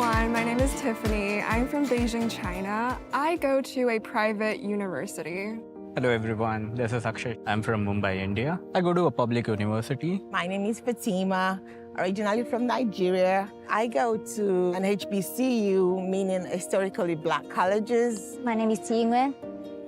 everyone, my name is Tiffany. I'm from Beijing, China. I go to a private university. Hello everyone, this is Akshay. I'm from Mumbai, India. I go to a public university. My name is Fatima, originally from Nigeria. I go to an HBCU, meaning historically black colleges. My name is Thi Nguyen,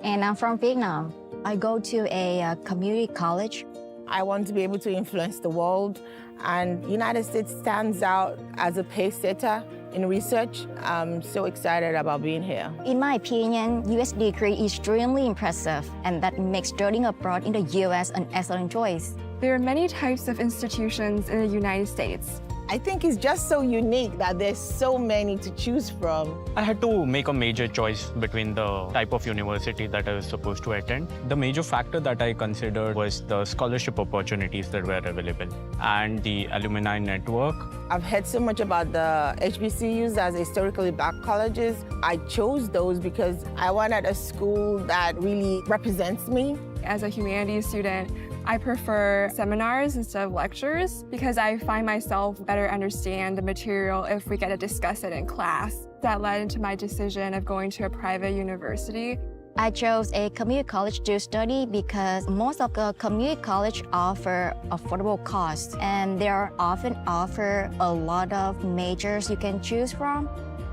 and I'm from Vietnam. I go to a community college. I want to be able to influence the world, and the United States stands out as a pace setter in research. I'm so excited about being here. In my opinion, US degree is extremely impressive, and that makes studying abroad in the US an excellent choice. There are many types of institutions in the United States. I think it's just so unique that there's so many to choose from. I had to make a major choice between the type of university that I was supposed to attend. The major factor that I considered was the scholarship opportunities that were available and the alumni network. I've heard so much about the HBCUs as historically black colleges. I chose those because I wanted a school that really represents me. As a humanities student, I prefer seminars instead of lectures because I find myself better understand the material if we get to discuss it in class. That led into my decision of going to a private university. I chose a community college to study because most of the community college offer affordable costs, and they often offer a lot of majors you can choose from.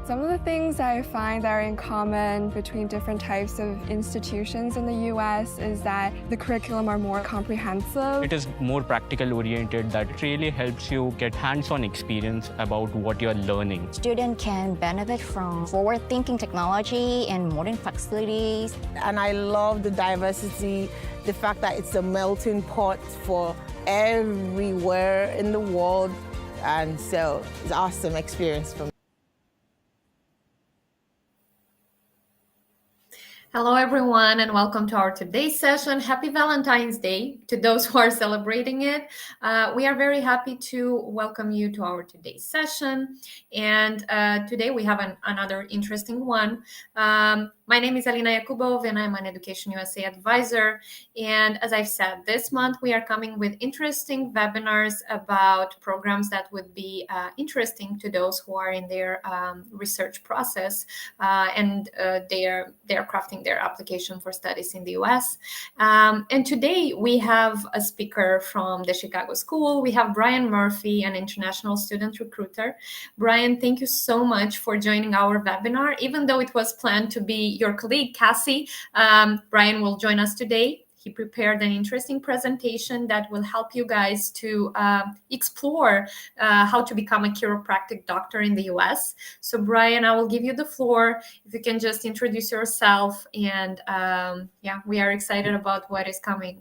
Some of the things I find that are in common between different types of institutions in the US is that the curriculum are more comprehensive. It is more practical oriented that really helps you get hands-on experience about what you're learning. Students can benefit from forward-thinking technology and modern facilities. And I love the diversity, the fact that it's a melting pot for everywhere in the world. And so it's an awesome experience for me. Hello, everyone, and welcome to our today's session. Happy Valentine's Day to those who are celebrating it. We are very happy to welcome you to our today's session. And today we have another interesting one. My name is Alina Yakubov, and I'm an Education USA advisor. And as I've said, this month we are coming with interesting webinars about programs that would be interesting to those who are in their research process and they are crafting their application for studies in the US. And today we have a speaker from the Chicago School. We have Brian Murphy, an international student recruiter. Brian, thank you so much for joining our webinar. Even though it was planned to be your colleague, Caci, Brian will join us today. He prepared an interesting presentation that will help you guys to explore how to become a chiropractic doctor in the US. So Brian, I will give you the floor. If you can just introduce yourself, and yeah, we are excited about what is coming.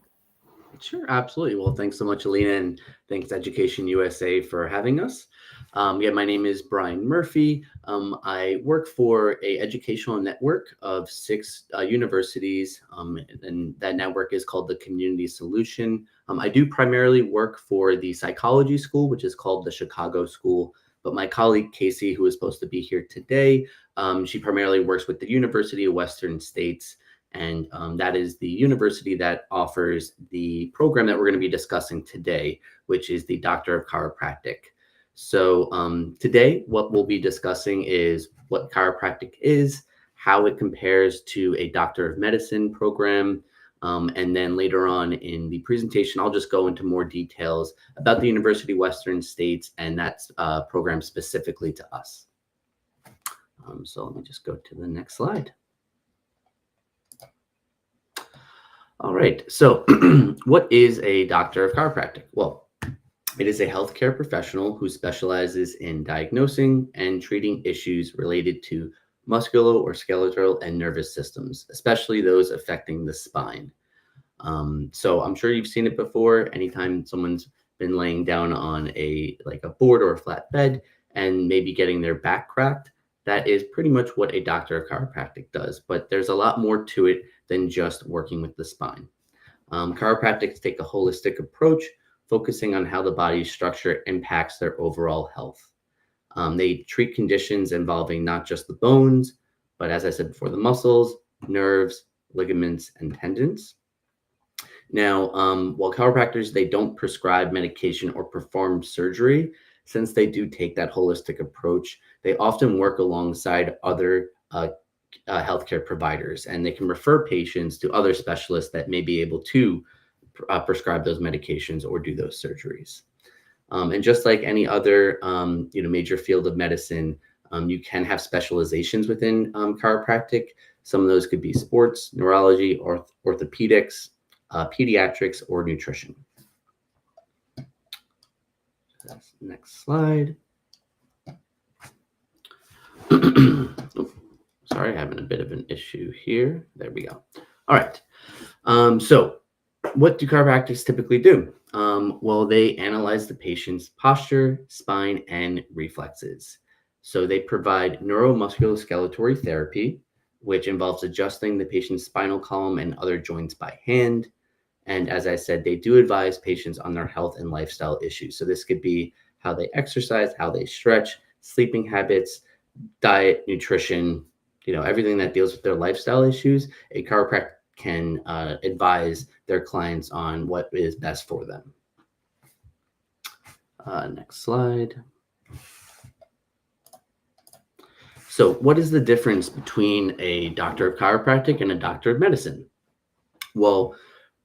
Sure, absolutely. Well, thanks so much, Alina, and thanks Education USA for having us. My name is Brian Murphy. I work for an educational network of 6 universities, and that network is called the Community Solution. I do primarily work for the psychology school, which is called the Chicago School, but my colleague Caci, who is supposed to be here today, she primarily works with the University of Western States, and that is the university that offers the program that we're going to be discussing today, which is the Doctor of Chiropractic. So today, what we'll be discussing is what chiropractic is, how it compares to a Doctor of Medicine program, and then later on in the presentation, I'll just go into more details about the University of Western States and that program specifically to us. So let me just go to the next slide. All right, so what is a Doctor of Chiropractic? Well, it is a healthcare professional who specializes in diagnosing and treating issues related to musculo or skeletal and nervous systems, especially those affecting the spine. So I'm sure you've seen it before. Anytime someone's been laying down on a board or a flat bed and maybe getting their back cracked, that is pretty much what a Doctor of Chiropractic does. But there's a lot more to it than just working with the spine. Chiropractics take a holistic approach, focusing on how the body's structure impacts their overall health. They treat conditions involving not just the bones, but as I said before, the muscles, nerves, ligaments, and tendons. Now, while chiropractors, they don't prescribe medication or perform surgery, since they do take that holistic approach, they often work alongside other healthcare providers, and they can refer patients to other specialists that may be able to prescribe those medications or do those surgeries. And just like any other major field of medicine, you can have specializations within chiropractic. Some of those could be sports, neurology, orthopedics, pediatrics, or nutrition. Next slide. Oh, sorry, having a bit of an issue here. There we go. All right. So what do chiropractors typically do? Well, they analyze the patient's posture, spine, and reflexes. So they provide neuromusculoskeletal therapy, which involves adjusting the patient's spinal column and other joints by hand. And as I said, they do advise patients on their health and lifestyle issues. So this could be how they exercise, how they stretch, sleeping habits, diet, nutrition, everything that deals with their lifestyle issues. A chiropractor can advise their clients on what is best for them. Next slide. So what is the difference between a doctor of chiropractic and a doctor of medicine? Well,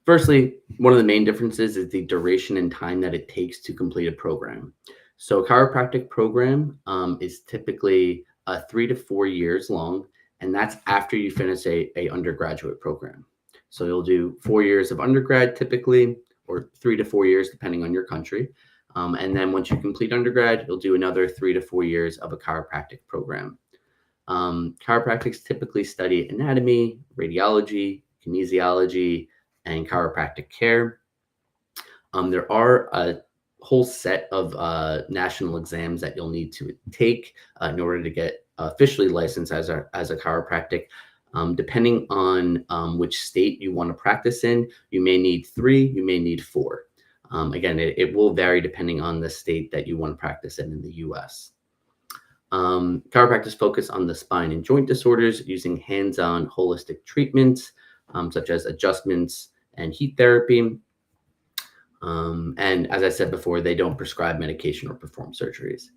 firstly, one of the main differences is the duration and time that it takes to complete a program. So a chiropractic program is typically 3 to 4 years long, and that's after you finish a undergraduate program. So you'll do 4 years of undergrad typically, or 3 to 4 years, depending on your country. And then once you complete undergrad, you'll do another 3 to 4 years of a chiropractic program. Chiropractics typically study anatomy, radiology, kinesiology, and chiropractic care. There are a whole set of national exams that you'll need to take in order to get officially licensed as a chiropractic. Depending on which state you want to practice in, you may need 3, you may need 4. Again, it will vary depending on the state that you want to practice in the US. Chiropractors focus on the spine and joint disorders using hands-on holistic treatments, such as adjustments and heat therapy. And as I said before, they don't prescribe medication or perform surgeries.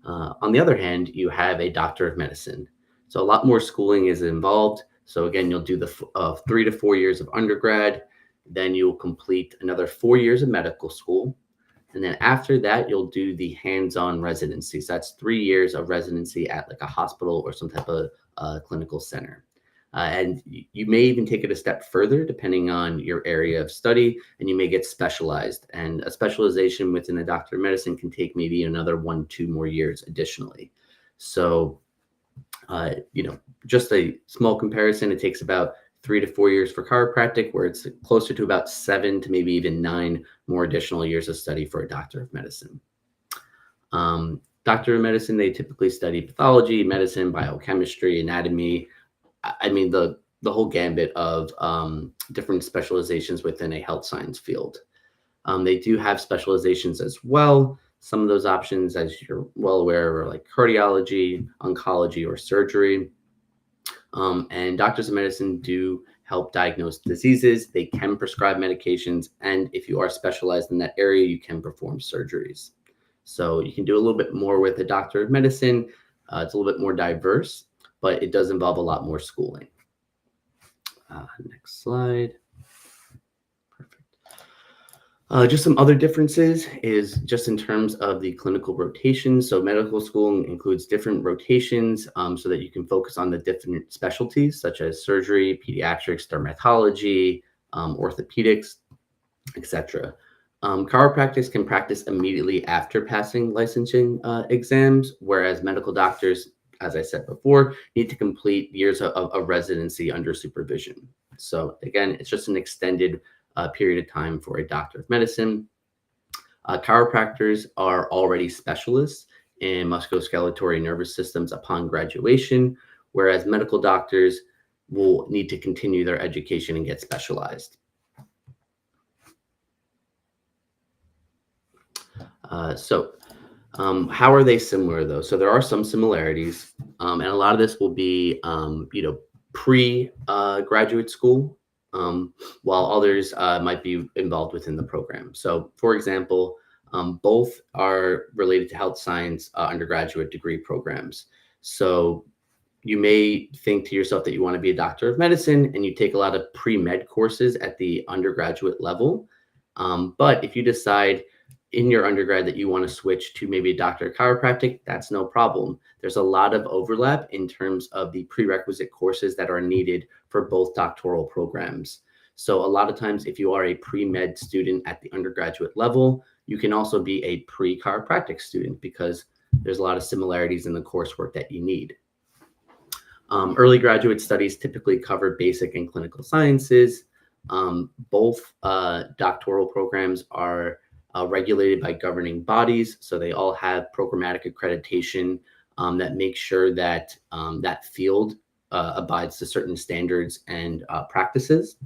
On the other hand, you have a doctor of medicine. So a lot more schooling is involved. So again, you'll do the 3 to 4 years of undergrad, then you'll complete another 4 years of medical school. And then after that, you'll do the hands-on residency. So that's 3 years of residency at like a hospital or some type of clinical center. And you may even take it a step further depending on your area of study, and you may get specialized. And a specialization within a doctor of medicine can take maybe another 1-2 more years additionally. So, just a small comparison, it takes about 3 to 4 years for chiropractic, where it's closer to about 7 to maybe even 9 more additional years of study for a doctor of medicine. Doctor of medicine, they typically study pathology, medicine, biochemistry, anatomy. I mean, the whole gambit of different specializations within a health science field. They do have specializations as well. Some of those options, as you're well aware, are like cardiology, oncology, or surgery. And doctors of medicine do help diagnose diseases. They can prescribe medications. And if you are specialized in that area, you can perform surgeries. So you can do a little bit more with a doctor of medicine. It's a little bit more diverse, but it does involve a lot more schooling. Next slide. Just some other differences is just in terms of the clinical rotations. So medical school includes different rotations so that you can focus on the different specialties such as surgery, pediatrics, dermatology, orthopedics, etc. Chiropractors can practice immediately after passing licensing exams, whereas medical doctors, as I said before, need to complete years of residency under supervision. So again, it's just an extended period of time for a doctor of medicine. Chiropractors are already specialists in musculoskeletal nervous systems upon graduation, whereas medical doctors will need to continue their education and get specialized. How are they similar though? So there are some similarities, and a lot of this will be, pre-graduate school, while others might be involved within the program. So for example, Both are related to health science undergraduate degree programs. So you may think to yourself that you want to be a doctor of medicine and you take a lot of pre-med courses at the undergraduate level. But if you decide in your undergrad that you want to switch to maybe a doctor of chiropractic, that's no problem. There's a lot of overlap in terms of the prerequisite courses that are needed for both doctoral programs. So a lot of times, if you are a pre-med student at the undergraduate level, you can also be a pre-chiropractic student because there's a lot of similarities in the coursework that you need. Early graduate studies typically cover basic and clinical sciences. Both doctoral programs are regulated by governing bodies, so they all have programmatic accreditation that makes sure that that field abides to certain standards and practices.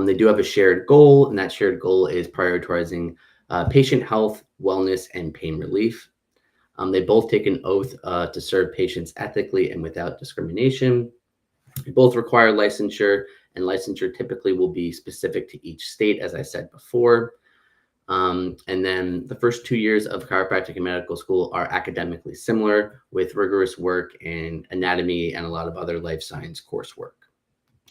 They do have a shared goal, and that shared goal is prioritizing patient health, wellness, and pain relief. They both take an oath to serve patients ethically and without discrimination. They both require licensure, and licensure typically will be specific to each state, as I said before. And then the first 2 years of chiropractic and medical school are academically similar, with rigorous work in anatomy and a lot of other life science coursework.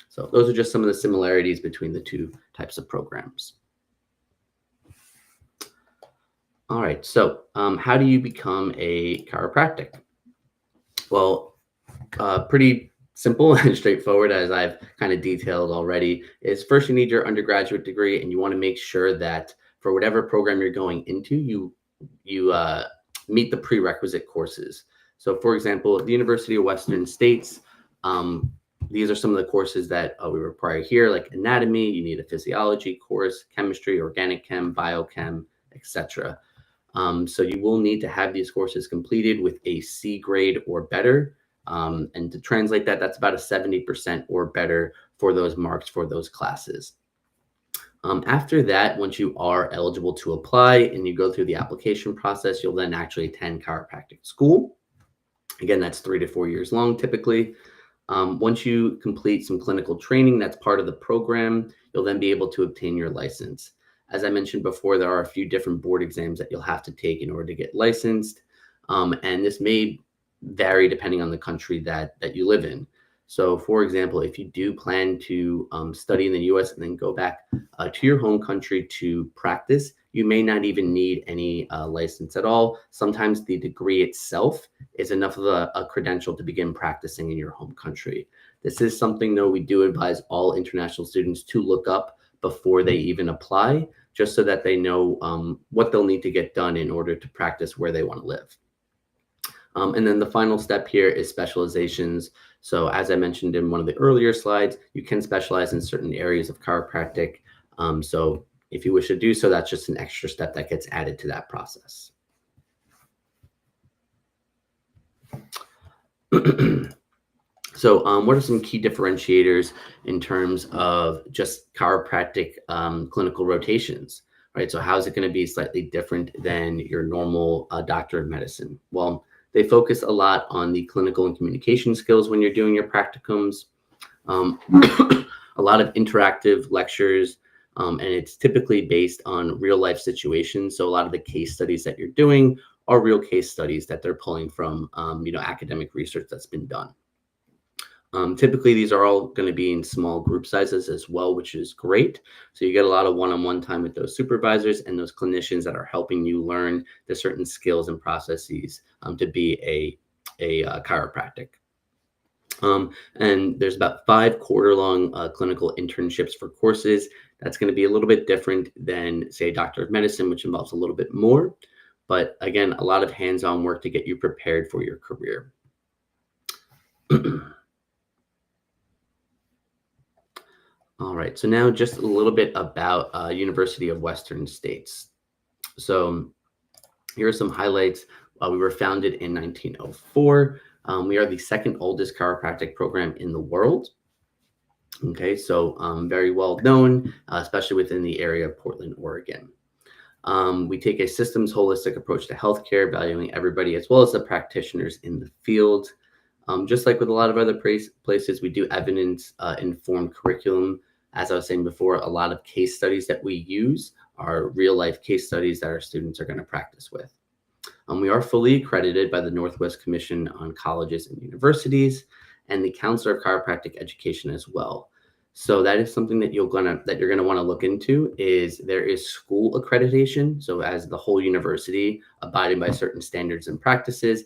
So those are just some of the similarities between the two types of programs. All right, so how do you become a chiropractic? Well, pretty simple and straightforward, as I've kind of detailed already, is first you need your undergraduate degree, and you want to make sure that for whatever program you're going into, you meet the prerequisite courses. So for example, at the University of Western States, these are some of the courses that we require here, like anatomy, you need a physiology course, chemistry, organic chem, biochem, etc. So you will need to have these courses completed with a C grade or better. And to translate that, that's about a 70% or better for those marks for those classes. After that, once you are eligible to apply and you go through the application process, you'll then actually attend chiropractic school. Again, that's 3 to 4 years long typically. Once you complete some clinical training, that's part of the program, you'll then be able to obtain your license. As I mentioned before, there are a few different board exams that you'll have to take in order to get licensed. And this may vary depending on the country that you live in. So for example, if you do plan to study in the US and then go back to your home country to practice, you may not even need any license at all. Sometimes the degree itself is enough of a credential to begin practicing in your home country. This is something, though, we do advise all international students to look up before they even apply, just so that they know what they'll need to get done in order to practice where they want to live. And then the final step here is specializations. So as I mentioned in one of the earlier slides, you can specialize in certain areas of chiropractic. So if you wish to do so, that's just an extra step that gets added to that process. So what are some key differentiators in terms of just chiropractic clinical rotations, right? So how is it going to be slightly different than your normal doctor of medicine? Well, they focus a lot on the clinical and communication skills when you're doing your practicums, a lot of interactive lectures, and it's typically based on real life situations. So a lot of the case studies that you're doing are real case studies that they're pulling from academic research that's been done. Typically, these are all going to be in small group sizes as well, which is great. So you get a lot of one-on-one time with those supervisors and those clinicians that are helping you learn the certain skills and processes to be a chiropractic. And there's about 5 quarter-long clinical internships for courses. That's going to be a little bit different than, say, Doctor of Medicine, which involves a little bit more. But again, a lot of hands-on work to get you prepared for your career. All right, so now just a little bit about University of Western States. So here are some highlights. We were founded in 1904. We are the second oldest chiropractic program in the world. Okay, so very well known, especially within the area of Portland, Oregon. We take a systems holistic approach to healthcare, valuing everybody as well as the practitioners in the field. Just like with a lot of other places, we do evidence-informed curriculum. As I was saying before, a lot of case studies that we use are real life case studies that our students are going to practice with. We are fully accredited by the Northwest Commission on Colleges and Universities and the Counselor of Chiropractic Education as well. So that is something that you're gonna want to look into. Is there is school accreditation, so as the whole university abiding by certain standards and practices,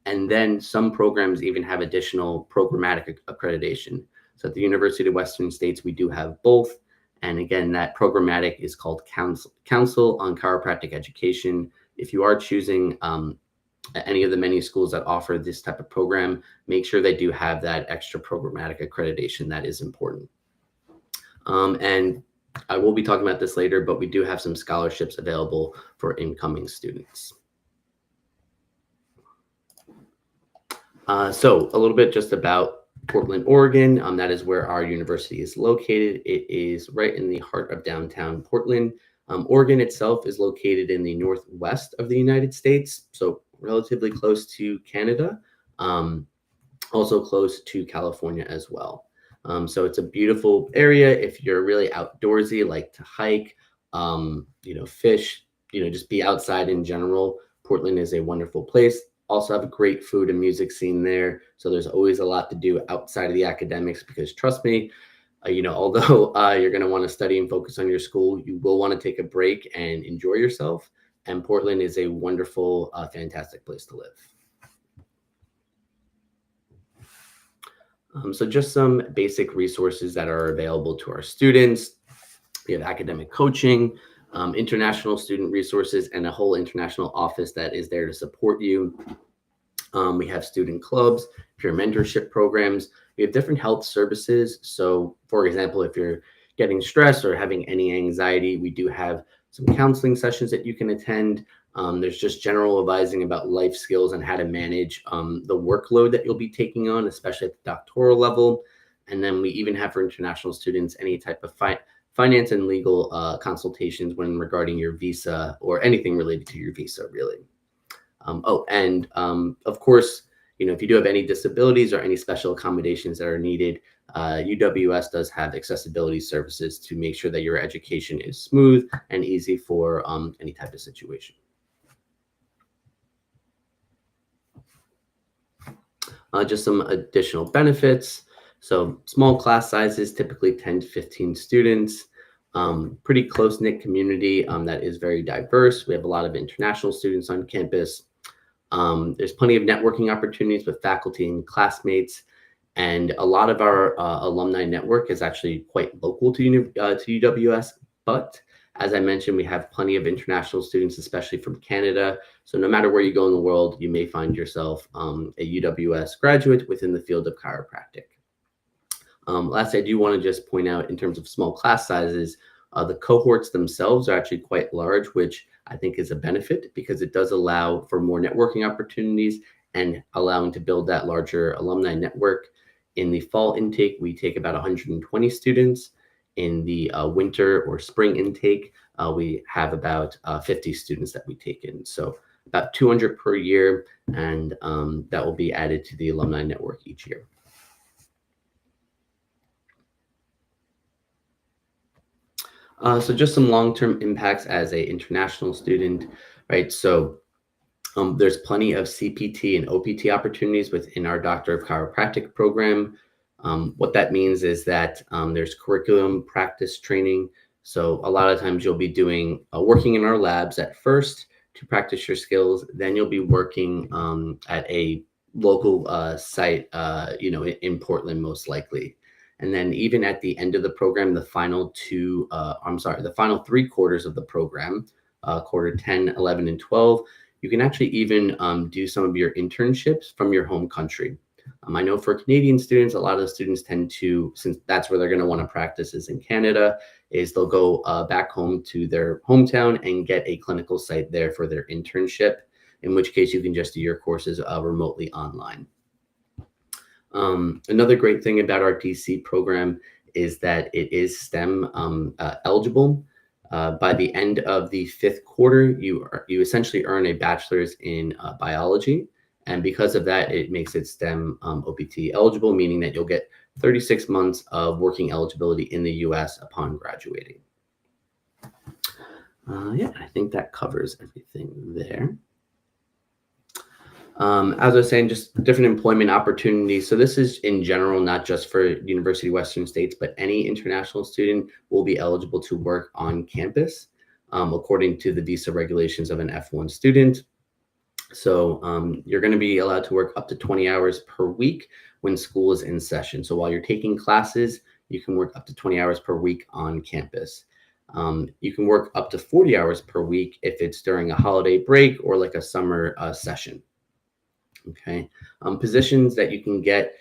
and then some programs even have additional programmatic accreditation. So at the University of Western States, we do have both. And again, that programmatic is called Council on Chiropractic Education. If you are choosing any of the many schools that offer this type of program, make sure they do have that extra programmatic accreditation. That is important. And I will be talking about this later, but we do have some scholarships available for incoming students. So a little bit just about Portland, Oregon. That is where our university is located. It is right in the heart of downtown Portland. Oregon itself is located in the northwest of the United States, so relatively close to Canada, also close to California as well. So it's a beautiful area if you're really outdoorsy, like to hike, fish, just be outside in general. Portland is a wonderful place. Also have a great food and music scene there. So there's always a lot to do outside of the academics, because trust me, although you're going to want to study and focus on your school, you will want to take a break and enjoy yourself. And Portland is a wonderful, fantastic place to live. So just some basic resources that are available to our students. We have academic coaching, international student resources, and a whole international office that is there to support you. We have student clubs, peer mentorship programs. We have different health services. So for example, if you're getting stressed or having any anxiety, we do have some counseling sessions that you can attend. There's just general advising about life skills and how to manage the workload that you'll be taking on, especially at the doctoral level. And then we even have for international students any type of finance and legal consultations when regarding your visa or anything related to your visa, really. Of course, if you do have any disabilities or any special accommodations that are needed, UWS does have accessibility services to make sure that your education is smooth and easy for any type of situation. Just some additional benefits. So small class sizes, typically 10 to 15 students, pretty close-knit community that is very diverse. We have a lot of international students on campus. There's plenty of networking opportunities with faculty and classmates. And a lot of our alumni network is actually quite local to UWS. But as I mentioned, we have plenty of international students, especially from Canada. So no matter where you go in the world, you may find yourself a UWS graduate within the field of chiropractic. Last, I do want to just point out in terms of small class sizes, the cohorts themselves are actually quite large, which I think is a benefit because it does allow for more networking opportunities and allowing to build that larger alumni network. In the fall intake, we take about 120 students. In the winter or spring intake, we have about 50 students that we take in. So about 200 per year, and that will be added to the alumni network each year. So just some long-term impacts as an international student, right? So there's plenty of CPT and OPT opportunities within our Doctor of Chiropractic program. What that means is that there's curriculum practice training. So a lot of times you'll be doing working in our labs at first to practice your skills. Then you'll be working at a local site, in Portland, most likely. And then even at the end of the program, the final 3 quarters of the program, quarter 10, 11, and 12, you can actually even do some of your internships from your home country. I know for Canadian students, a lot of the students tend to, since that's where they're going to want to practice is in Canada, is they'll go back home to their hometown and get a clinical site there for their internship, in which case you can just do your courses remotely online. Another great thing about our DC program is that it is STEM eligible. By the end of the 5th quarter, you essentially earn a bachelor's in biology. And because of that, it makes it STEM OPT eligible, meaning that you'll get 36 months of working eligibility in the US upon graduating. Yeah, I think that covers everything there. As I was saying, just different employment opportunities. So this is in general, not just for University of Western States, but any international student will be eligible to work on campus according to the visa regulations of an F1 student. So you're going to be allowed to work up to 20 hours per week when school is in session. So while you're taking classes, you can work up to 20 hours per week on campus. You can work up to 40 hours per week if it's during a holiday break or like a summer session. Okay. Positions that you can get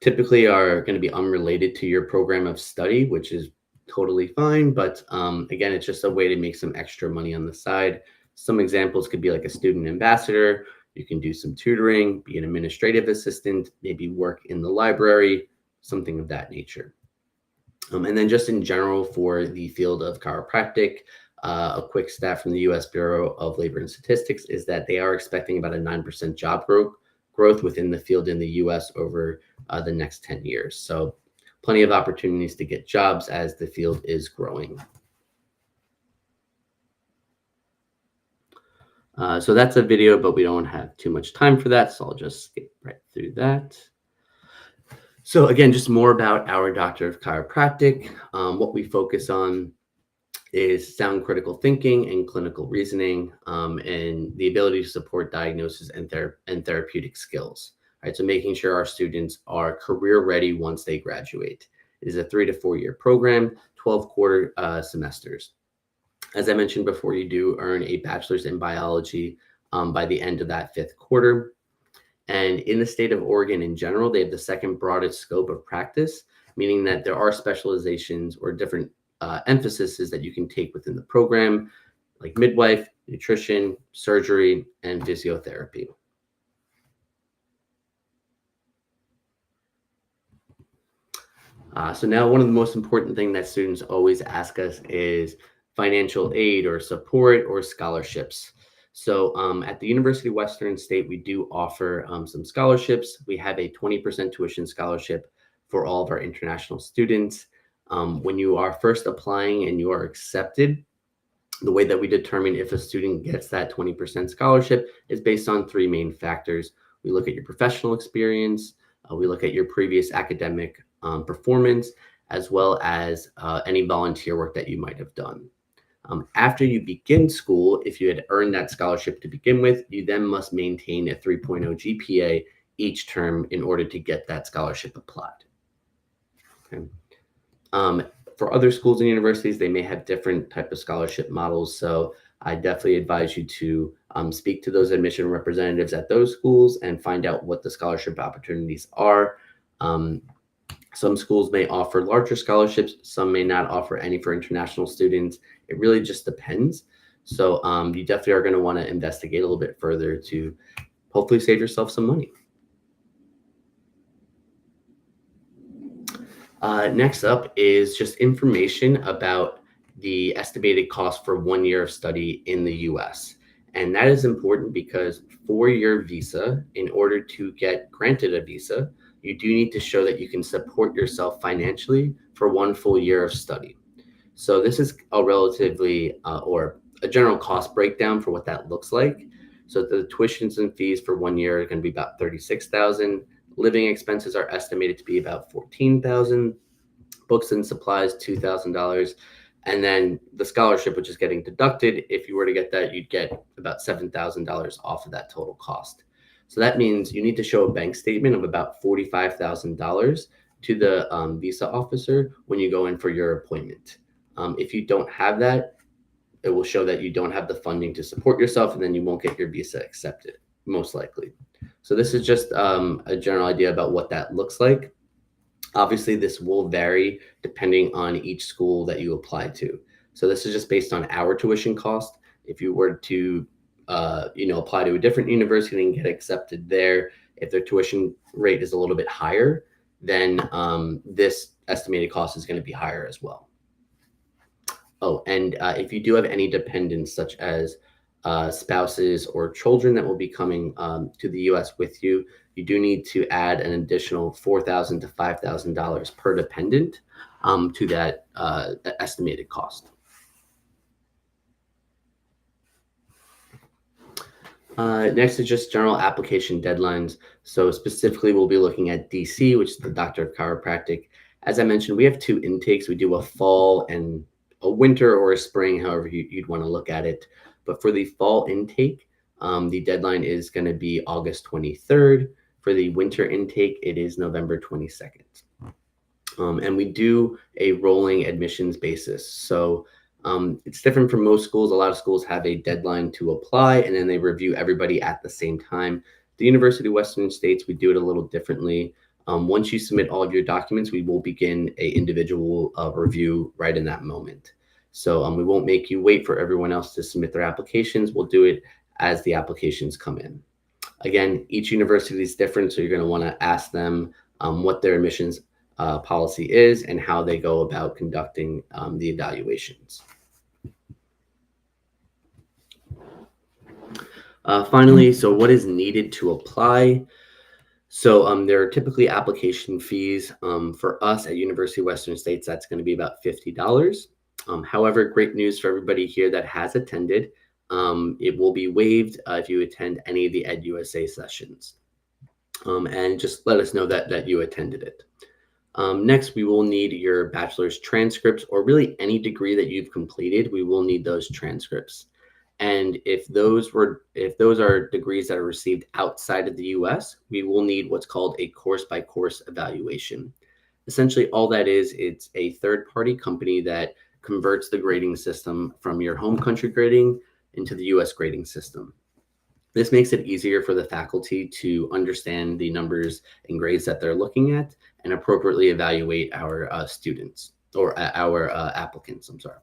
typically are going to be unrelated to your program of study, which is totally fine. But again, it's just a way to make some extra money on the side. Some examples could be like a student ambassador. You can do some tutoring, be an administrative assistant, maybe work in the library, something of that nature. And then just in general for the field of chiropractic, a quick stat from the U.S. Bureau of Labor and Statistics is that they are expecting about a 9% job growth within the field in the U.S. over the next 10 years. So plenty of opportunities to get jobs as the field is growing. So that's a video, but we don't have too much time for that, so I'll just skip right through that. So again, just more about our Doctor of Chiropractic. What we focus on is sound critical thinking and clinical reasoning, and the ability to support diagnosis and therapeutic skills. Right, so making sure our students are career ready once they graduate. It is a 3 to 4 year program, 12 quarter semesters. As I mentioned before, you do earn a bachelor's in biology by the end of that 5th quarter. And in the state of Oregon in general, they have the second broadest scope of practice, meaning that there are specializations or different emphases that you can take within the program, like midwife, nutrition, surgery, and physiotherapy. So now one of the most important things that students always ask us is financial aid or support or scholarships. So at the University of Western State, we do offer some scholarships. We have a 20% tuition scholarship for all of our international students. When you are first applying and you are accepted, the way that we determine if a student gets that 20% scholarship is based on 3 main factors. We look at your professional experience, we look at your previous academic performance, as well as any volunteer work that you might have done. After you begin school, if you had earned that scholarship to begin with, you then must maintain a 3.0 GPA each term in order to get that scholarship applied. Okay. For other schools and universities, they may have different type of scholarship models. So I definitely advise you to speak to those admission representatives at those schools and find out what the scholarship opportunities are. Some schools may offer larger scholarships. Some may not offer any for international students. It really just depends. So you definitely are going to want to investigate a little bit further to hopefully save yourself some money. Next up is just information about the estimated cost for 1 year of study in the US. And that is important because for your visa, in order to get granted a visa, you do need to show that you can support yourself financially for 1 full year of study. So this is a relatively or a general cost breakdown for what that looks like. So the tuitions and fees for 1 year are going to be about $36,000. Living expenses are estimated to be about $14,000. Books and supplies, $2,000. And then the scholarship, which is getting deducted, if you were to get that, you'd get about $7,000 off of that total cost. So that means you need to show a bank statement of about $45,000 to the visa officer when you go in for your appointment. If you don't have that, it will show that you don't have the funding to support yourself, and then you won't get your visa accepted, most likely. So this is just a general idea about what that looks like. Obviously, this will vary depending on each school that you apply to. So this is just based on our tuition cost. If you were to apply to a different university and get accepted there, if their tuition rate is a little bit higher, then this estimated cost is going to be higher as well. Oh, and if you do have any dependents, such as spouses or children that will be coming to the U.S. with you, you do need to add an additional $4,000 to $5,000 per dependent to that estimated cost. Next is just general application deadlines. So specifically, we'll be looking at DC, which is the Doctor of Chiropractic. As I mentioned, we have 2 intakes. We do a fall and a winter or a spring, however you'd want to look at it. But for the fall intake, the deadline is going to be August 23rd. For the winter intake, it is November 22nd. And we do a rolling admissions basis. So it's different from most schools. A lot of schools have a deadline to apply, and then they review everybody at the same time. The University of Western States, we do it a little differently. Once you submit all of your documents, we will begin an individual review right in that moment. So we won't make you wait for everyone else to submit their applications. We'll do it as the applications come in. Again, each university is different, so you're going to want to ask them what their admissions policy is and how they go about conducting the evaluations. Finally, so what is needed to apply? So there are typically application fees. For us at University of Western States, that's going to be about $50. However, great news for everybody here that has attended. It will be waived if you attend any of the EdUSA sessions. And just let us know that you attended it. Next, we will need your bachelor's transcripts, or really any degree that you've completed. We will need those transcripts. And if those are degrees that are received outside of the US, we will need what's called a course-by-course evaluation. Essentially, all that is, it's a third-party company that converts the grading system from your home country grading into the US grading system. This makes it easier for the faculty to understand the numbers and grades that they're looking at and appropriately evaluate our students, or our applicants, I'm sorry.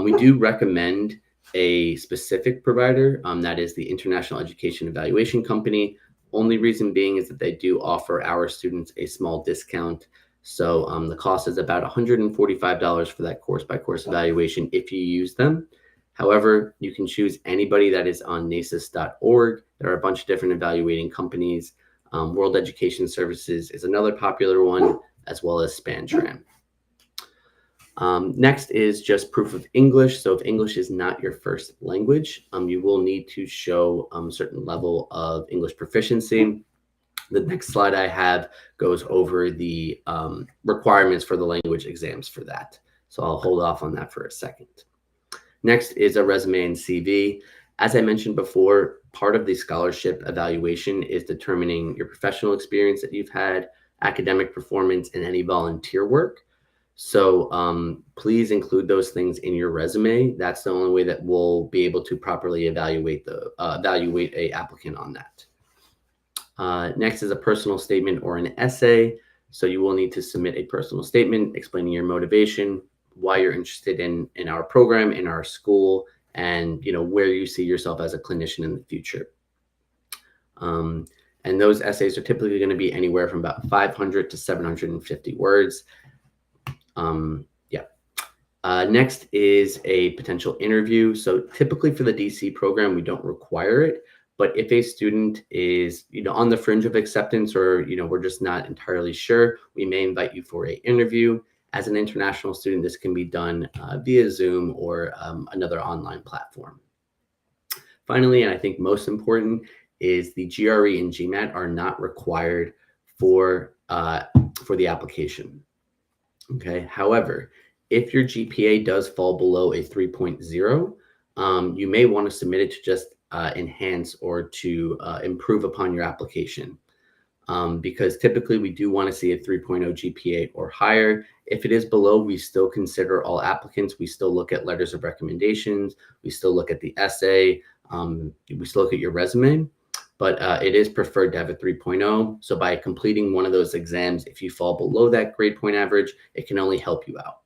We do recommend a specific provider, that is the International Education Evaluation Company. Only reason being is that they do offer our students a small discount. So the cost is about $145 for that course-by-course evaluation if you use them. However, you can choose anybody that is on NACIS.org. There are a bunch of different evaluating companies. World Education Services is another popular one, as well as Spantran. Next is just proof of English. So if English is not your first language, you will need to show a certain level of English proficiency. The next slide I have goes over the requirements for the language exams for that. So I'll hold off on that for a second. Next is a resume and CV. As I mentioned before, part of the scholarship evaluation is determining your professional experience that you've had, academic performance, and any volunteer work. So please include those things in your resume. That's the only way that we'll be able to properly evaluate a applicant on that. Next is a personal statement or an essay. So you will need to submit a personal statement explaining your motivation, why you're interested in our program, in our school, and where you see yourself as a clinician in the future. And those essays are typically going to be anywhere from about 500 to 750 words. Next is a potential interview. So typically for the DC program, we don't require it. But if a student is, on the fringe of acceptance, or, we're just not entirely sure, we may invite you for an interview. As an international student, this can be done via Zoom or another online platform. Finally, and I think most important, is the GRE and GMAT are not required for the application. Okay. However, if your GPA does fall below a 3.0, you may want to submit it to just enhance or to improve upon your application. Because typically we do want to see a 3.0 GPA or higher. If it is below, we still consider all applicants. We still look at letters of recommendations. We still look at the essay. We still look at your resume, but it is preferred to have a 3.0. So by completing one of those exams, if you fall below that grade point average, it can only help you out.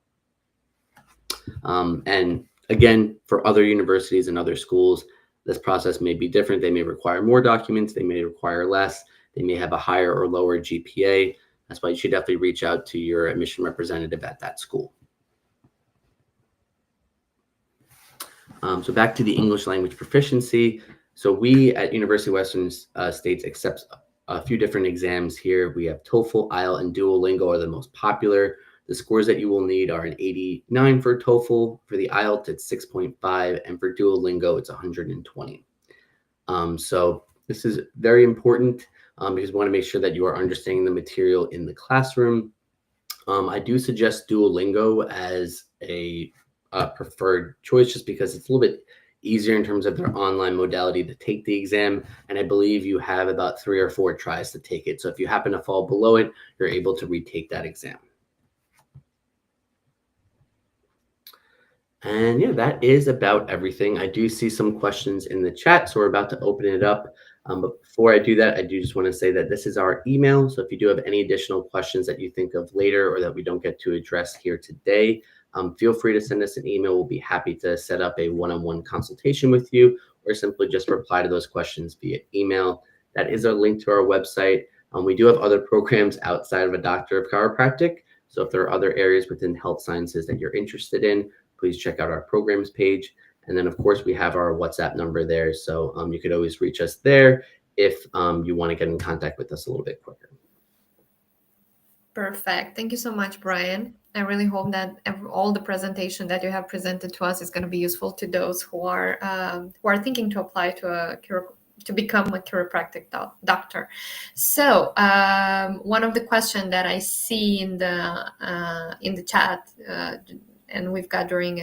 And again, for other universities and other schools, this process may be different. They may require more documents. They may require less. They may have a higher or lower GPA. That's why you should definitely reach out to your admission representative at that school. So back to the English language proficiency. So we at University of Western States accept a few different exams here. We have TOEFL, IELTS, and Duolingo are the most popular. The scores that you will need are an 89 for TOEFL. For the IELTS, it's 6.5, and for Duolingo, it's 120. So this is very important because we want to make sure that you are understanding the material in the classroom. I do suggest Duolingo as a preferred choice just because it's a little bit easier in terms of their online modality to take the exam. And I believe you have about 3 or 4 tries to take it. So if you happen to fall below it, you're able to retake that exam. And yeah, that is about everything. I do see some questions in the chat, so we're about to open it up. But before I do that, I do just want to say that this is our email. So if you do have any additional questions that you think of later or that we don't get to address here today, feel free to send us an email. We'll be happy to set up a one-on-one consultation with you, or simply just reply to those questions via email. That is our link to our website. We do have other programs outside of a Doctor of Chiropractic. So if there are other areas within health sciences that you're interested in, please check out our programs page. And then, of course, we have our WhatsApp number there. So you could always reach us there if you want to get in contact with us a little bit quicker. Perfect. Thank you so much, Brian. I really hope that all the presentation that you have presented to us is going to be useful to those who are thinking to apply to become a chiropractic doctor. So one of the questions that I see in the chat, and we've got during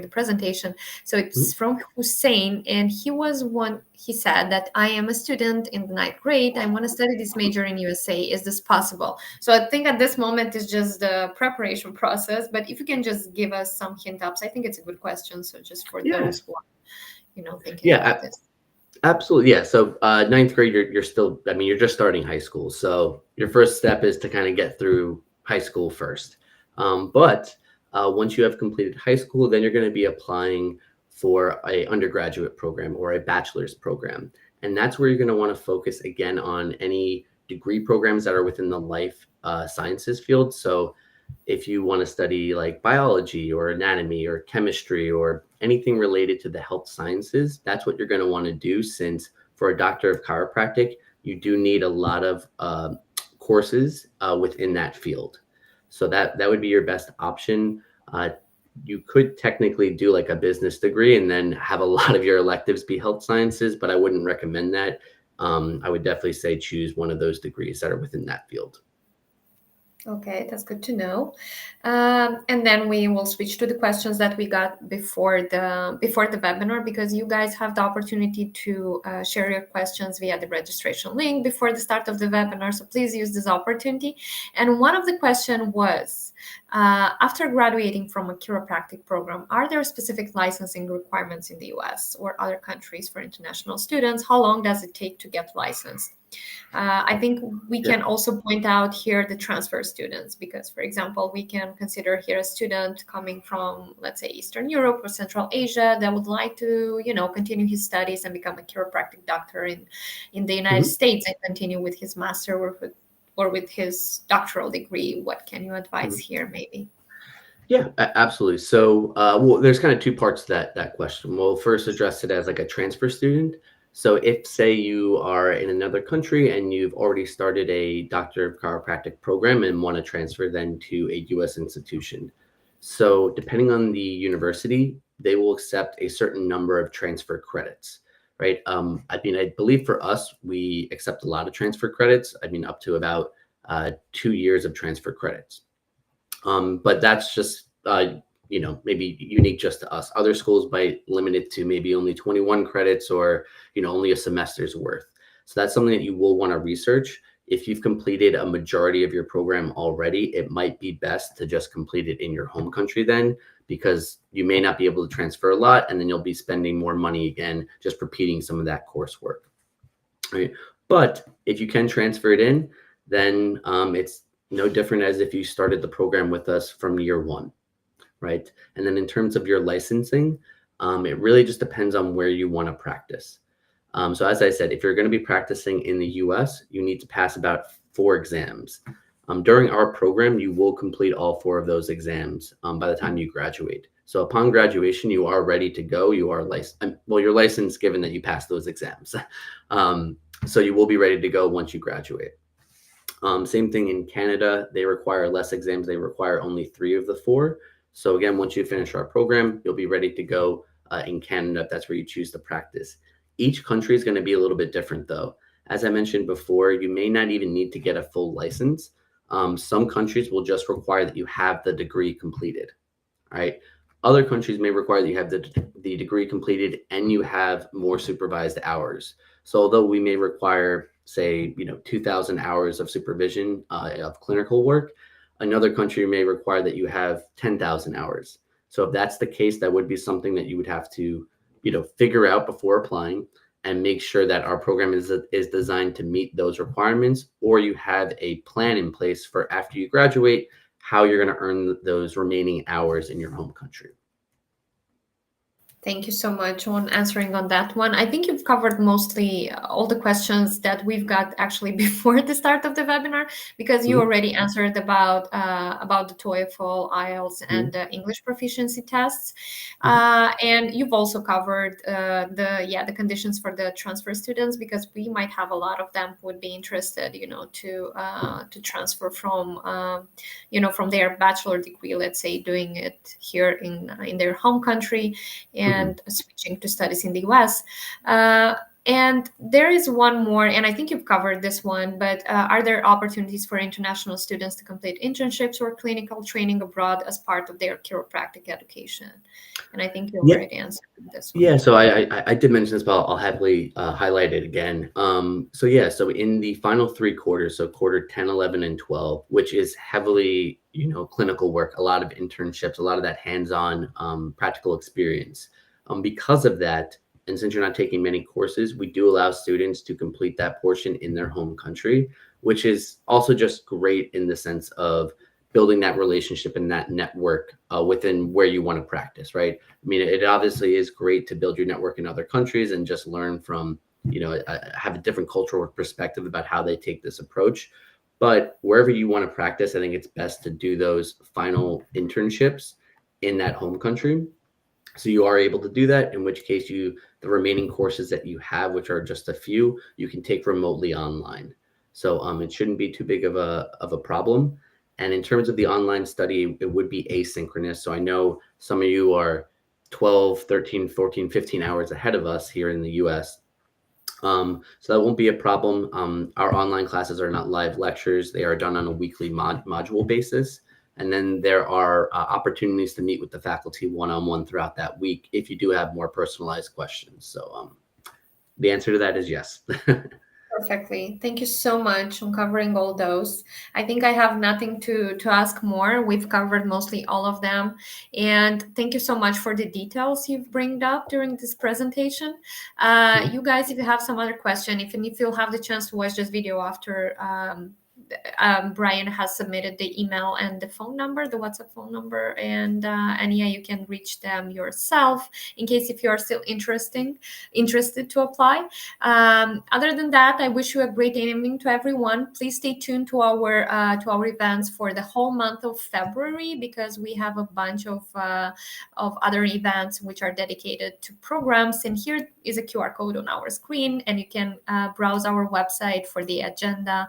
the presentation. So it's from Hussein, and he said that I am a student in the 9th grade. I want to study this major in USA. Is this possible? So I think at this moment it's just the preparation process, but if you can just give us some hint ups, I think it's a good question. So just for those who are, thinking about this. Absolutely. Yeah. So 9th grade, you're still, you're just starting high school. So your first step is to kind of get through high school first. But once you have completed high school, then you're going to be applying for an undergraduate program or a bachelor's program. And that's where you're going to want to focus again on any degree programs that are within the life sciences field. So if you want to study like biology or anatomy or chemistry or anything related to the health sciences, that's what you're going to want to do, since for a Doctor of Chiropractic, you do need a lot of courses within that field. So that would be your best option. You could technically do like a business degree and then have a lot of your electives be health sciences, but I wouldn't recommend that. I would definitely say choose one of those degrees that are within that field. Okay, that's good to know. And then we will switch to the questions that we got before the webinar, because you guys have the opportunity to share your questions via the registration link before the start of the webinar. So please use this opportunity. And one of the questions was, after graduating from a chiropractic program, are there specific licensing requirements in the US or other countries for international students? How long does it take to get licensed? I think we can also point out here the transfer students, because, for example, we can consider here a student coming from, let's say, Eastern Europe or Central Asia that would like to, continue his studies and become a chiropractic doctor in the United States and continue with his master or with his doctoral degree. What can you advise here, maybe? Yeah, absolutely. So, well, there's kind of two parts to that question. We'll first address it as like a transfer student. So if, say, you are in another country and you've already started a Doctor of Chiropractic program and want to transfer then to a U.S. institution. So depending on the university, they will accept a certain number of transfer credits, right? I believe for us, we accept a lot of transfer credits. Up to about 2 years of transfer credits. But that's just maybe unique just to us. Other schools might limit it to maybe only 21 credits or, only a semester's worth. So that's something that you will want to research. If you've completed a majority of your program already, it might be best to just complete it in your home country then, because you may not be able to transfer a lot, and then you'll be spending more money again, just repeating some of that coursework. Right? But if you can transfer it in, then it's no different as if you started the program with us from year one. Right. And then in terms of your licensing, it really just depends on where you want to practice. So as I said, if you're going to be practicing in the US, you need to pass about 4 exams. During our program, you will complete all 4 of those exams by the time you graduate. So upon graduation, you are ready to go. You are licensed. Well, you're licensed given that you pass those exams. So you will be ready to go once you graduate. Same thing in Canada. They require less exams. They require only 3 of the 4. So again, once you finish our program, you'll be ready to go in Canada if that's where you choose to practice. Each country is going to be a little bit different, though. As I mentioned before, you may not even need to get a full license. Some countries will just require that you have the degree completed, right? Other countries may require that you have the degree completed and you have more supervised hours. So although we may require, say, 2,000 hours of supervision of clinical work, another country may require that you have 10,000 hours. So if that's the case, that would be something that you would have to, figure out before applying and make sure that our program is designed to meet those requirements, or you have a plan in place for after you graduate, how you're going to earn those remaining hours in your home country. Thank you so much on answering on that one. I think you've covered mostly all the questions that we've got actually before the start of the webinar, because you already answered about the TOEFL, IELTS, and English proficiency tests, and you've also covered the conditions for the transfer students, because we might have a lot of them who would be interested, to transfer from from their bachelor degree, let's say, doing it here in their home country, and switching to studies in the US. And there is one more, and I think you've covered this one, but are there opportunities for international students to complete internships or clinical training abroad as part of their chiropractic education? And I think you already answered this one. Yeah, so I did mention this, but I'll happily highlight it again. So in the final 3 quarters, so quarter 10, 11, and 12, which is heavily, clinical work, a lot of internships, a lot of that hands-on practical experience. Because of that, and since you're not taking many courses, we do allow students to complete that portion in their home country, which is also just great in the sense of building that relationship and that network within where you want to practice, right? I mean, it obviously is great to build your network in other countries and just learn from, have a different cultural perspective about how they take this approach. But wherever you want to practice, I think it's best to do those final internships in that home country. So you are able to do that, in which case the remaining courses that you have, which are just a few, you can take remotely online. So it shouldn't be too big of a problem. And in terms of the online study, it would be asynchronous. So I know some of you are 12, 13, 14, 15 hours ahead of us here in the US. So that won't be a problem. Our online classes are not live lectures. They are done on a weekly module basis. And then there are opportunities to meet with the faculty one-on-one throughout that week if you do have more personalized questions. So the answer to that is yes. Perfectly. Thank you so much on covering all those. I think I have nothing to ask more. We've covered mostly all of them. And thank you so much for the details you've brought up during this presentation. You guys, if you have some other question, if you'll have the chance to watch this video after Brian has submitted the email and the phone number, the WhatsApp phone number, and yeah, you can reach them yourself in case if you are still interested to apply. Other than that, I wish you a great evening to everyone. Please stay tuned to our events for the whole month of February, because we have a bunch of other events which are dedicated to programs. And here is a QR code on our screen, and you can browse our website for the agenda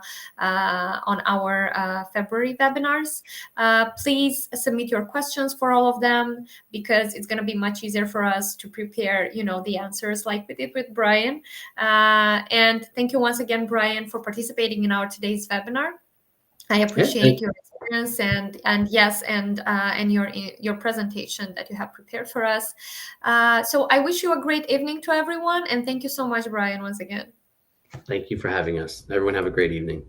on our February webinars. Please submit your questions for all of them, because it's going to be much easier for us to prepare, the answers like we did with Brian. And thank you once again, Brian, for participating in our today's webinar. I appreciate your experience and your presentation that you have prepared for us. So I wish you a great evening to everyone, and thank you so much, Brian, once again. Thank you for having us. Everyone have a great evening.